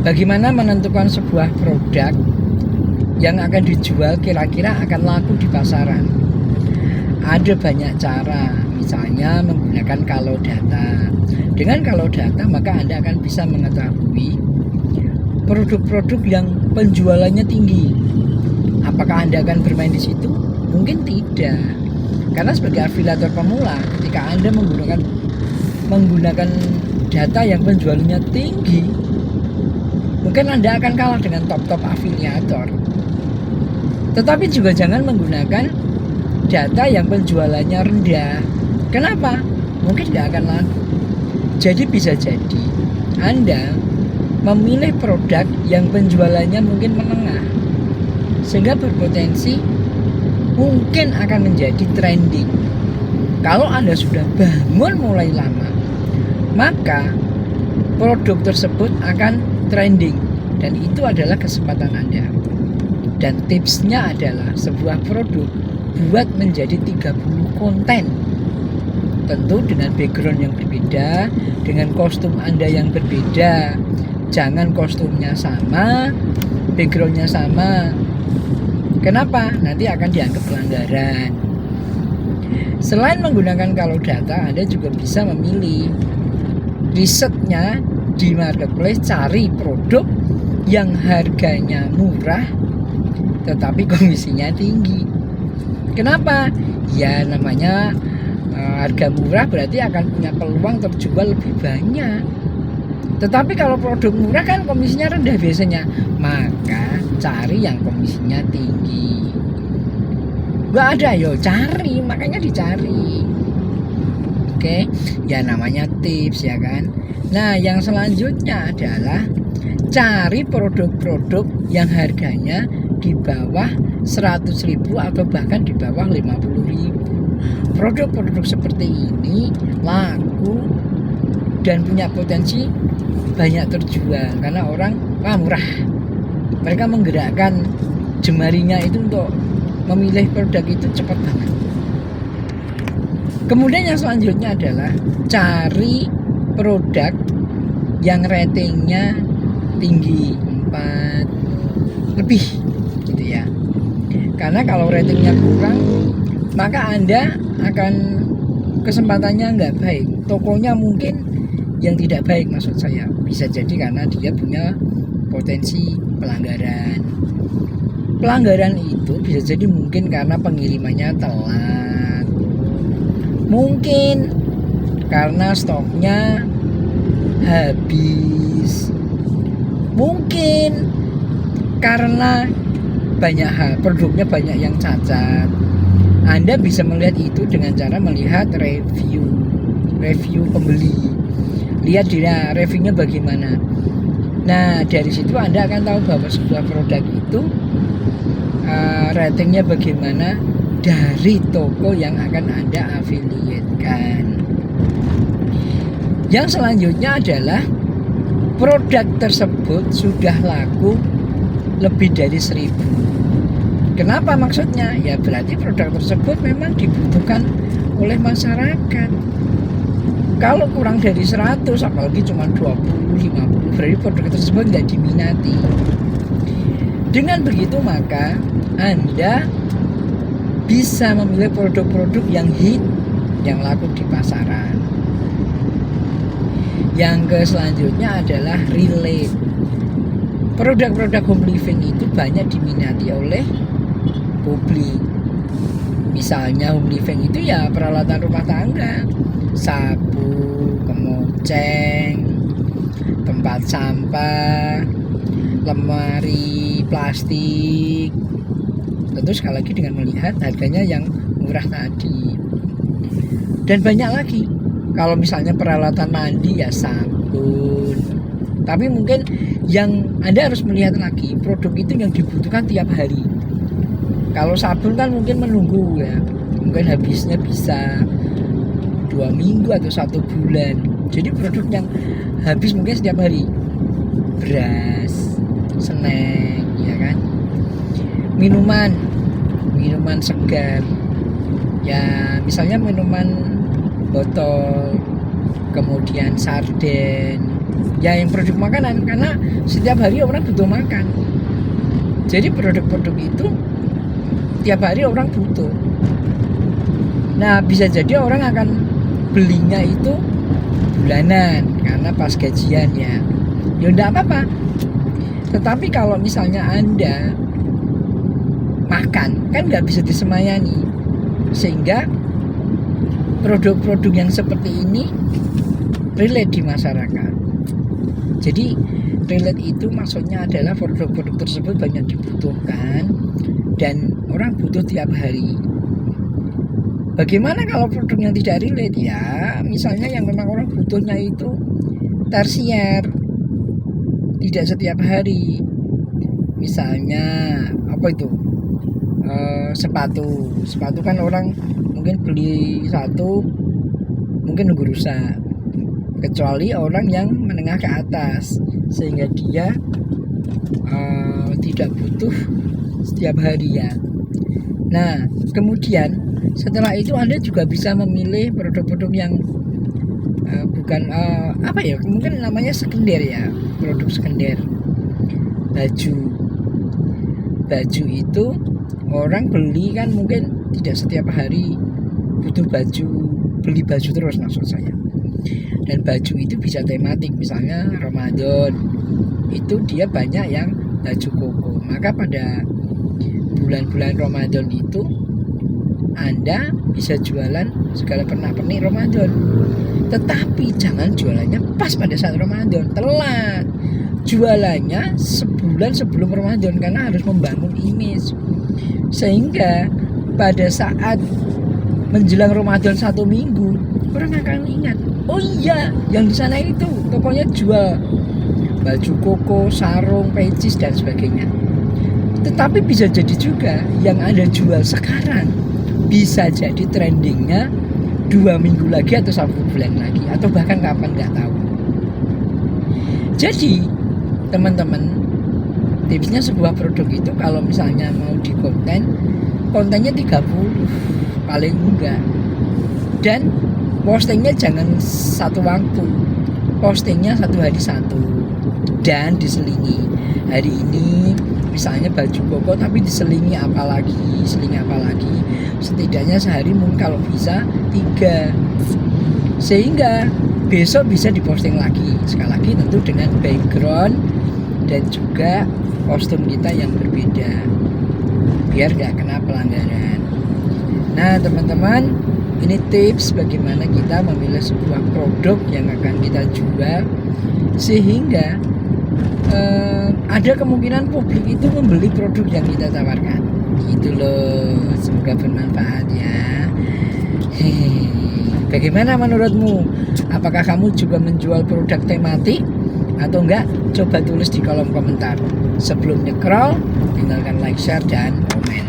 Bagaimana menentukan sebuah produk yang akan dijual kira-kira akan laku di pasaran? Ada banyak cara, misalnya menggunakan kalau data. Dengan kalau data maka Anda akan bisa mengetahui produk-produk yang penjualannya tinggi. Apakah Anda akan bermain di situ? Mungkin tidak. Karena sebagai afiliator pemula, ketika Anda menggunakan data yang penjualannya tinggi, mungkin Anda akan kalah dengan top-top afiliator. Tetapi juga jangan menggunakan data yang penjualannya rendah. Kenapa? Mungkin tidak akan laku. Jadi bisa jadi Anda memilih produk yang penjualannya mungkin menengah, sehingga berpotensi mungkin akan menjadi trending. Kalau Anda sudah bangun mulai lama, maka produk tersebut akan trending, dan itu adalah kesempatan Anda. Dan tipsnya adalah sebuah produk buat menjadi 30 konten, tentu dengan background yang berbeda, dengan kostum Anda yang berbeda. Jangan kostumnya sama, backgroundnya sama. Kenapa? Nanti akan dianggap pelanggaran. Selain menggunakan kalau data, Anda juga bisa memilih risetnya di marketplace, cari produk yang harganya murah tetapi komisinya tinggi. Kenapa? Ya namanya harga murah berarti akan punya peluang terjual lebih banyak. Tetapi kalau produk murah kan komisinya rendah biasanya, maka cari yang komisinya tinggi. Gak ada, yo cari, makanya dicari. Oke, ya namanya tips ya kan. Nah yang selanjutnya adalah cari produk-produk yang harganya di bawah 100.000 atau bahkan di bawah 50.000. Produk-produk seperti ini laku dan punya potensi banyak terjual karena orang murah. Mereka menggerakkan jemarinya itu untuk memilih produk itu cepat banget. Kemudian yang selanjutnya adalah cari produk yang ratingnya tinggi, 4 lebih gitu ya. Karena kalau ratingnya kurang, maka Anda akan kesempatannya nggak baik. Tokonya mungkin yang tidak baik, maksud saya bisa jadi karena dia punya potensi pelanggaran. Pelanggaran itu bisa jadi mungkin karena pengirimannya telat, mungkin karena stoknya habis, mungkin karena banyak hal, produknya banyak yang cacat. Anda bisa melihat itu dengan cara melihat review pembeli. Lihat dia reviewnya bagaimana. Nah dari situ Anda akan tahu bahwa sebuah produk itu ratingnya bagaimana dari toko yang akan Anda affiliate-kan. Yang selanjutnya adalah produk tersebut sudah laku lebih dari 1.000. Kenapa maksudnya? Ya berarti produk tersebut memang dibutuhkan oleh masyarakat. Kalau kurang dari 100, apalagi cuma 20, 50, berarti produk tersebut tidak diminati. Dengan begitu maka Anda bisa memilih produk-produk yang hit, yang laku di pasaran. Yang selanjutnya adalah relate. Produk-produk home living itu banyak diminati oleh publik. Misalnya home living itu ya peralatan rumah tangga, sapu, kemoceng, tempat sampah, lemari plastik. Tentu sekali lagi dengan melihat harganya yang murah tadi. Dan banyak lagi. Kalau misalnya peralatan mandi ya sabun. Tapi mungkin yang Anda harus melihat lagi produk itu yang dibutuhkan tiap hari. Kalau sabun kan mungkin menunggu ya, mungkin habisnya bisa 2 minggu atau 1 bulan. Jadi produk yang habis mungkin setiap hari, beras, snack, ya kan, minuman segar, ya misalnya minuman botol, kemudian sarden, Ya yang produk makanan, karena setiap hari orang butuh makan. Jadi produk-produk itu tiap hari orang butuh. Nah bisa jadi orang akan belinya itu bulanan karena pas gajian ya enggak apa-apa. Tetapi kalau misalnya Anda makan kan nggak bisa disemayani, sehingga produk-produk yang seperti ini relate di masyarakat. Jadi relate itu maksudnya adalah produk-produk tersebut banyak dibutuhkan dan orang butuh tiap hari. Bagaimana kalau produk yang tidak relate? Ya misalnya yang memang orang butuhnya itu tersier, tidak setiap hari. Misalnya apa itu, sepatu kan orang mungkin beli satu mungkin nunggu rusak, kecuali orang yang menengah ke atas sehingga dia tidak butuh setiap hari ya. Nah kemudian setelah itu Anda juga bisa memilih produk-produk yang bukan mungkin namanya sekunder ya, produk sekunder. Baju itu orang beli kan mungkin tidak setiap hari butuh baju, beli baju terus maksud saya. Dan baju itu bisa tematik, misalnya Ramadan itu dia banyak yang baju koko, maka pada bulan-bulan Ramadan itu Anda bisa jualan segala pernak-pernik Ramadan. Tetapi jangan jualannya pas pada saat Ramadan, telat. Jualannya sebulan sebelum Ramadan karena harus membangun image. Sehingga pada saat menjelang Ramadan 1 minggu orang akan ingat, oh iya yang di sana itu tokonya jual baju koko, sarung, pecis dan sebagainya. Tetapi bisa jadi juga yang Anda jual sekarang bisa jadi trendingnya 2 minggu lagi atau 1 bulan lagi atau bahkan kapan nggak tahu. Jadi teman-teman, tipsnya sebuah produk itu kalau misalnya mau di kontennya 30 paling enggak, dan postingnya jangan satu waktu, postingnya 1 hari 1 dan diselingi. Hari ini misalnya baju koko tapi diselingi apa lagi, setidaknya sehari mungkin kalau bisa 3, sehingga besok bisa diposting lagi. Sekali lagi tentu dengan background dan juga kostum kita yang berbeda biar gak kena pelanggaran. Nah teman-teman, ini tips bagaimana kita memilih sebuah produk yang akan kita jual sehingga ada kemungkinan publik itu membeli produk yang kita tawarkan. Gitu loh, semoga bermanfaat ya. Bagaimana menurutmu? Apakah kamu juga menjual produk tematik atau enggak? Coba tulis di kolom komentar. Sebelum nge-scroll, tinggalkan like, share, dan komen.